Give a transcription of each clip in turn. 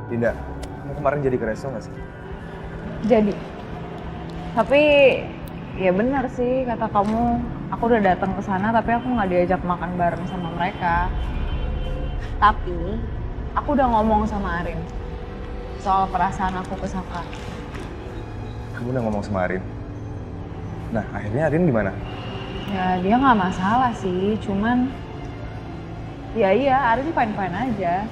Dinda, kamu kemarin jadi ke resto nggak sih? Jadi, tapi ya benar sih kata kamu, aku udah datang ke sana tapi aku nggak diajak makan bareng sama mereka. Tapi aku udah ngomong sama Arin soal perasaan aku ke Saka. Kamu udah ngomong sama Arin? Nah, akhirnya Arin gimana? Ya dia nggak masalah sih, cuman ya iya Arin fine-fine aja.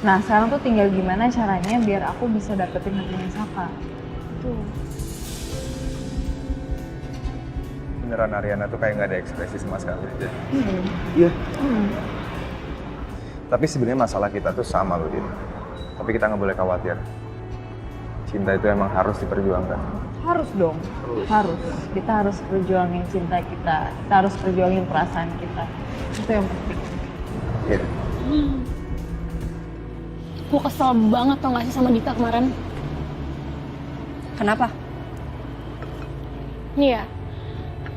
Nah sekarang tuh tinggal gimana caranya biar aku bisa dapetin hatinya Saka. Itu. Beneran Ariana tuh kayak nggak ada ekspresi sama sekali aja. Hmm. Iya. Hmm. Tapi sebenarnya masalah kita tuh sama loh, Din. Tapi kita nggak boleh khawatir. Cinta itu emang harus diperjuangkan. Harus dong, harus. Kita harus perjuangin cinta kita harus perjuangin perasaan kita. Itu yang penting. Iya. Gue kesel banget tau gak sih sama Dita kemarin. Kenapa? Nih ya,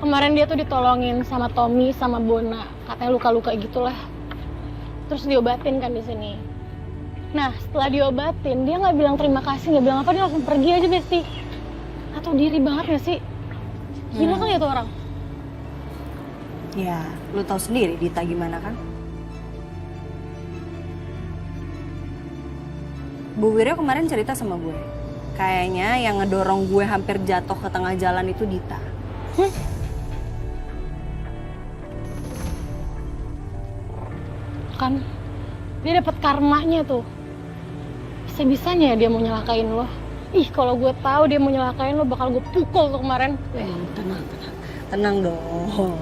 kemarin dia tuh ditolongin sama Tommy sama Bona, katanya luka-luka gitulah. Terus diobatin kan di sini. Nah, setelah diobatin, dia nggak bilang terima kasih, nggak bilang apa, dia langsung pergi aja, Besti. Atau diri banget gak sih? Gila kali ya tuh orang. Ya, lu tahu sendiri Dita gimana kan? Bu Wirya kemarin cerita sama gue. Kayaknya yang ngedorong gue hampir jatuh ke tengah jalan itu Dita. Kan, dia dapat karmanya tuh. Bisa-bisanya dia mau nyelakain lo. Ih, kalau gue tahu dia mau nyelakain lo, bakal gue pukul tuh kemarin. Tenang. Tenang dong.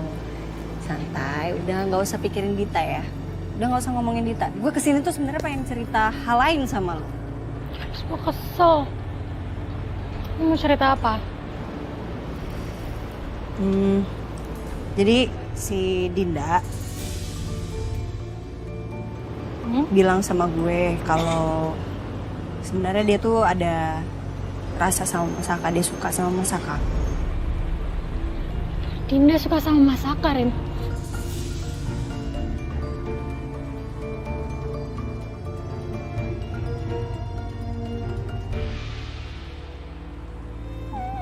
Santai, udah nggak usah pikirin Dita ya. Udah nggak usah ngomongin Dita. Gue kesini tuh sebenarnya pengen cerita hal lain sama lo. Terus gue kesel. Lo mau cerita apa? Jadi si Dinda bilang sama gue kalau sebenarnya dia tuh ada rasa sama Masaka, dia suka sama Masaka. Dinda suka sama Masaka, Rin.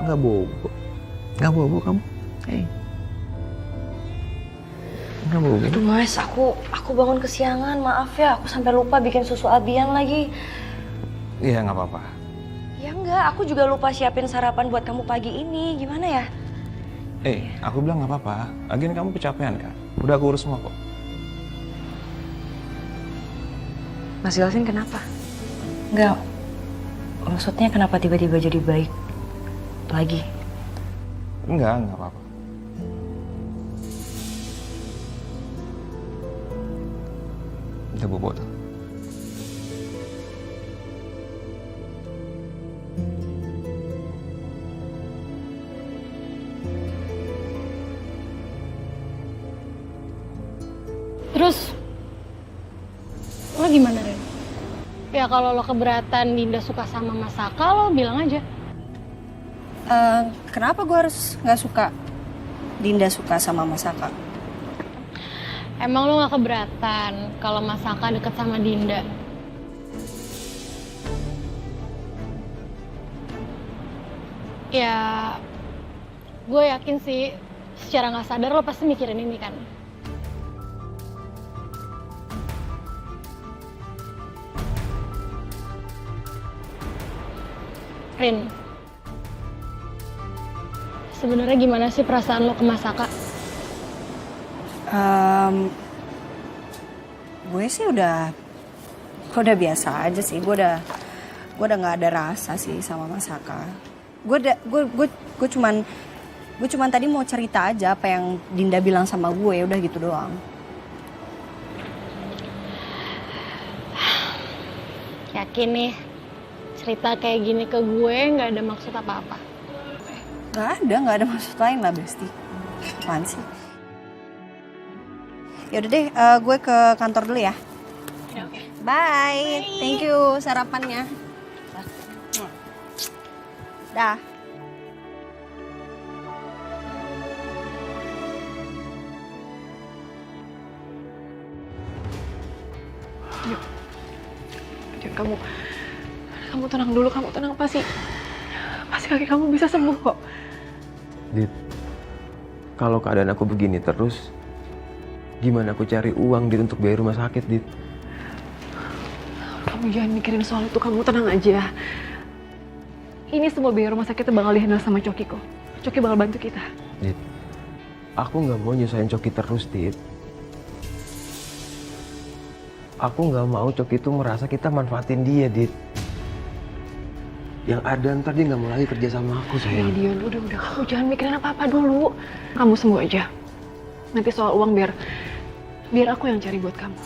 Nggak bobo. Nggak bobo kamu. Hei. Nggak bobo. Aduh Mas, aku bangun kesiangan, maaf ya. Aku sampai lupa bikin susu Abian lagi. Iya, nggak apa-apa. Ya enggak, aku juga lupa siapin sarapan buat kamu pagi ini. Gimana ya? Aku bilang nggak apa-apa. Lagian kamu kecapean kan? Udah aku urus semua kok. Mas Galvin kenapa? Enggak, maksudnya kenapa tiba-tiba jadi baik lagi? Nggak apa-apa. Udah bobo tuh. Terus, lo gimana, Ren? Ya kalau lo keberatan Dinda suka sama Masaka, lo bilang aja. Kenapa gue harus nggak suka Dinda suka sama Masaka? Emang lo gak keberatan kalau Masaka deket sama Dinda? Ya, gue yakin sih secara gak sadar lo pasti mikirin ini kan. Rin, sebenarnya gimana sih perasaan lo ke Masaka? Gue sih udah biasa aja sih. Gue udah nggak ada rasa sih sama Masaka. Gue cuman tadi mau cerita aja apa yang Dinda bilang sama gue, udah gitu doang. Yakin nih, cerita kayak gini ke gue nggak ada maksud apa-apa? Nggak ada maksud lain lah, Besti. Apaan sih? Yaudah deh, gue ke kantor dulu ya. Ya, oke. Bye. Thank you sarapannya. Dah. Kamu kamu tenang dulu, kamu tenang. Pasti kaki kamu bisa sembuh kok. Dit, kalau keadaan aku begini terus, gimana aku cari uang, Dit, untuk bayar rumah sakit, Dit? Kamu jangan mikirin soal itu, kamu tenang aja. Ini semua biaya rumah sakit bakal dihandle sama Coki kok. Coki bakal bantu kita. Dit, aku nggak mau nyusahin Coki terus, Dit. Aku nggak mau Coki itu merasa kita manfaatin dia, Dit. Yang ada ntar dia nggak mau lagi kerja sama aku, sayang. Dion, udah, kamu jangan mikirin apa-apa dulu. Kamu sembuh aja. Nanti soal uang biar aku yang cari buat kamu.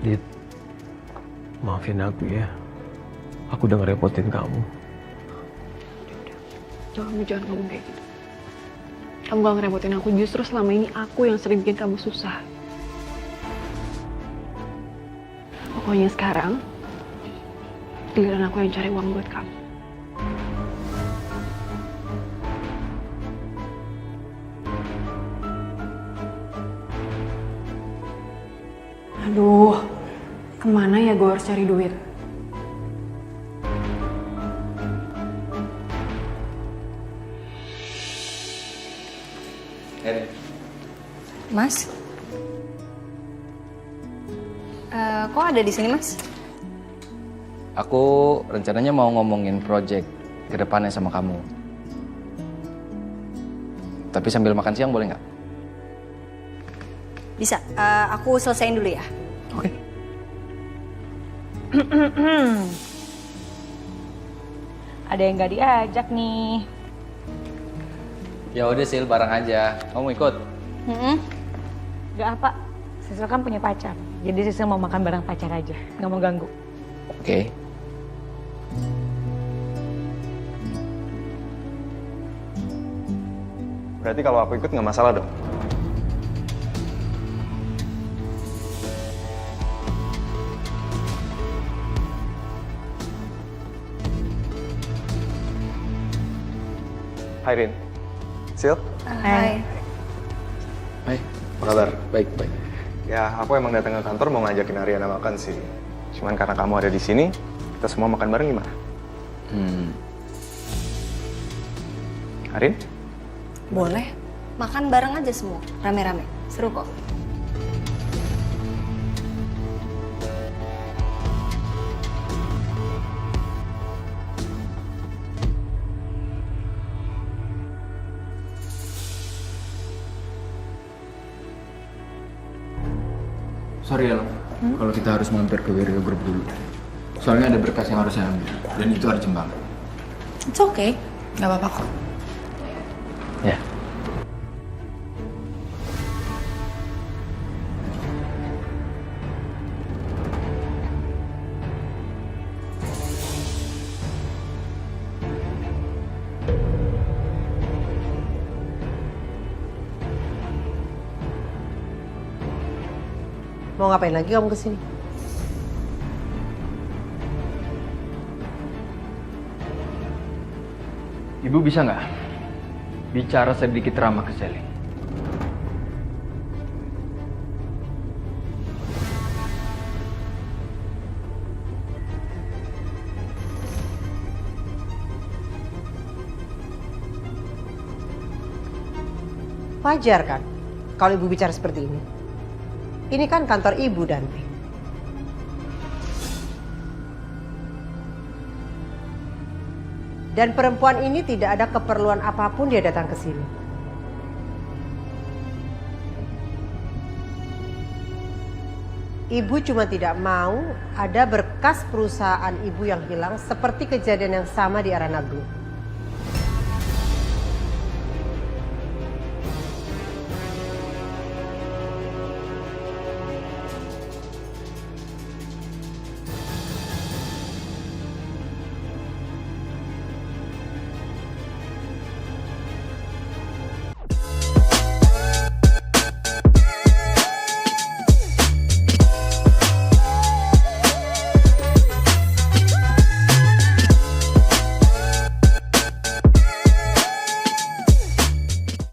Dit, maafin aku ya. Aku udah ngerepotin kamu. Jangan ngomong kayak gitu. Kamu gak ngerepotin aku, justru selama ini aku yang sering bikin kamu susah. Pokoknya sekarang, giliran aku yang cari uang buat kamu. Aduh, kemana ya gue harus cari duit? Mas? Kok ada di sini, Mas? Aku rencananya mau ngomongin project ke depannya sama kamu. Tapi sambil makan siang boleh nggak? Bisa, aku selesaiin dulu ya. Oke. Ada yang gak diajak nih. Ya udah Sil, bareng aja. Kamu mau ikut? Gak apa, Sisil kan punya pacar. Jadi Sisil mau makan bareng pacar aja, gak mau ganggu. Oke. Berarti kalau aku ikut nggak masalah dong? Hai Rin. Sil, Hai. Hai, apa kabar? baik. Ya, aku emang datang ke kantor mau ngajakin Ariana makan sih. Cuman karena kamu ada di sini, kita semua makan bareng gimana? Arin? Boleh. Makan bareng aja semua, rame-rame. Seru kok. Sorry ya, kalau kita harus mampir ke Wiryo Group dulu. Soalnya ada berkas yang harus saya ambil, dan itu hari Jembang. It's okay. Gak apa-apa kok. Ya. Mau ngapain lagi kamu kesini? Ibu bisa nggak bicara sedikit ramah ke Sally? Wajar kan kalau ibu bicara seperti ini? Ini kan kantor ibu, Dante. Dan perempuan ini tidak ada keperluan apapun dia datang ke sini. Ibu cuma tidak mau ada berkas perusahaan ibu yang hilang seperti kejadian yang sama di Arana Group.